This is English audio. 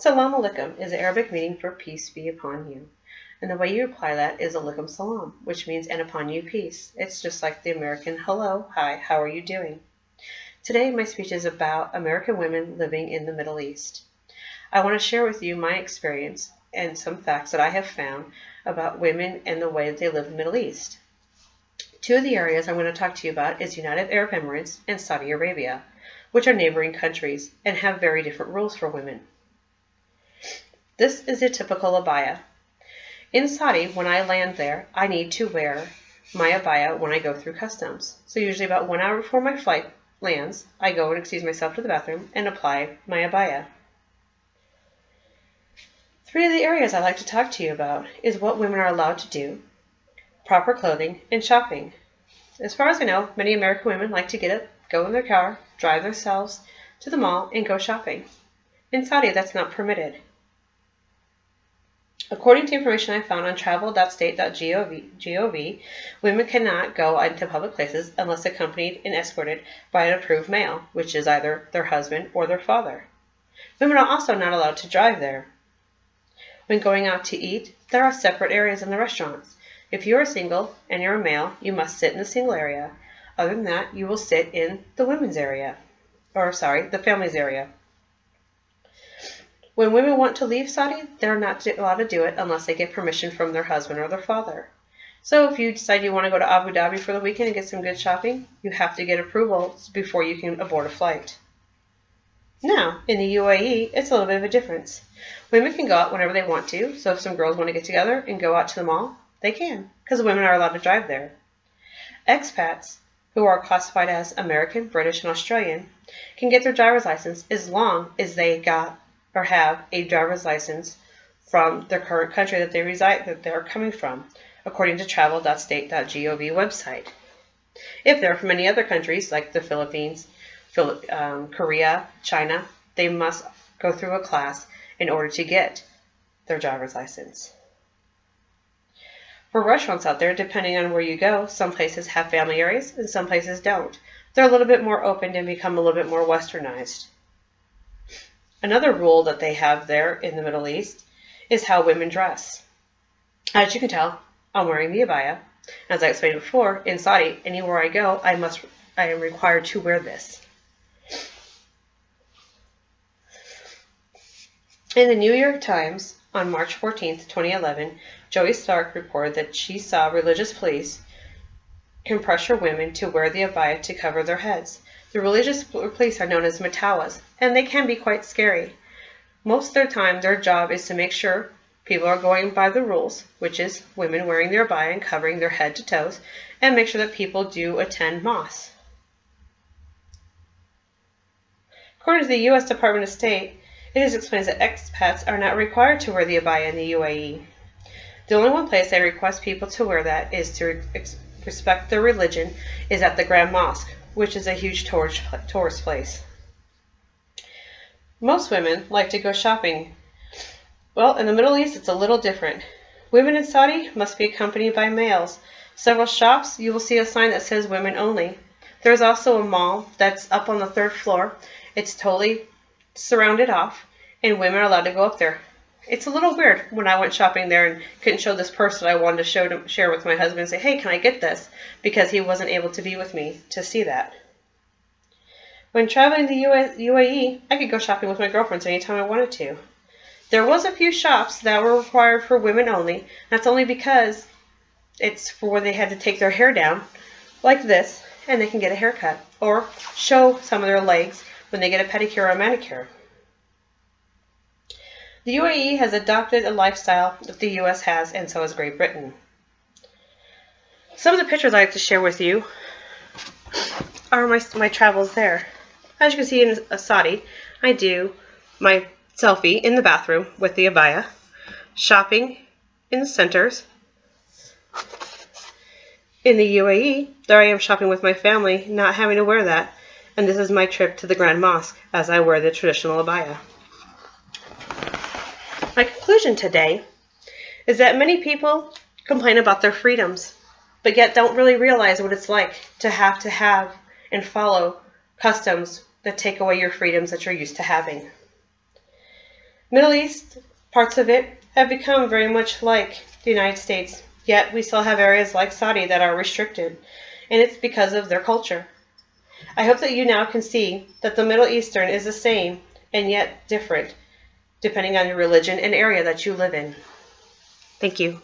Salam alaikum is Arabic meaning for peace be upon you. And the way you apply that is alaikum salam, which means and upon you peace. It's just like the American hello, hi, how are you doing? Today my speech is about American women living in the Middle East. I want to share with you my experience and some facts that I have found about women and the way that they live in the Middle East. Two of the areas I'm going to talk to you about is United Arab Emirates and Saudi Arabia, which are neighboring countries and have very different rules for women. This is a typical abaya. In Saudi, when I land there, I need to wear my abaya when I go through customs. So usually about 1 hour before my flight lands, I go and excuse myself to the bathroom and apply my abaya. Three of the areas I like to talk to you about is what women are allowed to do, proper clothing, and shopping. As far as I know, many American women like to get up, go in their car, drive themselves to the mall, and go shopping. In Saudi, that's not permitted. According to information I found on travel.state.gov, women cannot go into public places unless accompanied and escorted by an approved male, which is either their husband or their father. Women are also not allowed to drive there. When going out to eat, there are separate areas in the restaurants. If you are single and you're a male, you must sit in the single area. Other than that, you will sit in the women's area. The family's area. When women want to leave Saudi, they're not allowed to do it unless they get permission from their husband or their father. So if you decide you want to go to Abu Dhabi for the weekend and get some good shopping, you have to get approval before you can board a flight. Now, in the UAE, it's a little bit of a difference. Women can go out whenever they want to, so if some girls want to get together and go out to the mall, they can, because women are allowed to drive there. Expats, who are classified as American, British, and Australian, can get their driver's license as long as they got or have a driver's license from their current country that they're coming from, according to travel.state.gov website. If they're from any other countries, like the Philippines, Korea, China, they must go through a class in order to get their driver's license. For restaurants out there, depending on where you go, some places have family areas and some places don't. They're a little bit more opened and become a little bit more westernized. Another rule that they have there in the Middle East is how women dress. As you can tell, I'm wearing the abaya. As I explained before, in Saudi, anywhere I go, I am required to wear this. In the New York Times on March 14, 2011, Joey Stark reported that she saw religious police can pressure women to wear the abaya to cover their heads. The religious police are known as matawas, and they can be quite scary. Most of their time, their job is to make sure people are going by the rules, which is women wearing their abaya and covering their head to toes, and make sure that people do attend mosque. According to the U.S. Department of State, it is explained that expats are not required to wear the abaya in the UAE. The only one place they request people to wear that is to respect their religion is at the Grand Mosque, which is a huge tourist place. Most women like to go shopping. Well, in the Middle East, it's a little different. Women in Saudi must be accompanied by males. Several shops, you will see a sign that says women only. There's also a mall that's up on the 3rd floor. It's totally surrounded off, and women are allowed to go up there. It's a little weird when I went shopping there and couldn't show this purse that I wanted to share with my husband and say, hey, can I get this? Because he wasn't able to be with me to see that. When traveling to UAE, I could go shopping with my girlfriends anytime I wanted to. There was a few shops that were required for women only. That's only because it's for where they had to take their hair down, like this, and they can get a haircut, or show some of their legs when they get a pedicure or a manicure. The UAE has adopted a lifestyle that the US has, and so has Great Britain. Some of the pictures I like to share with you are my travels there. As you can see in Saudi, I do my selfie in the bathroom with the abaya, shopping in the centers. In the UAE, there I am shopping with my family, not having to wear that, and this is my trip to the Grand Mosque as I wear the traditional abaya. My conclusion today is that many people complain about their freedoms, but yet don't really realize what it's like to have and follow customs that take away your freedoms that you're used to having. Middle East, parts of it, have become very much like the United States, yet we still have areas like Saudi that are restricted, and it's because of their culture. I hope that you now can see that the Middle Eastern is the same and yet different, depending on your religion and area that you live in. Thank you.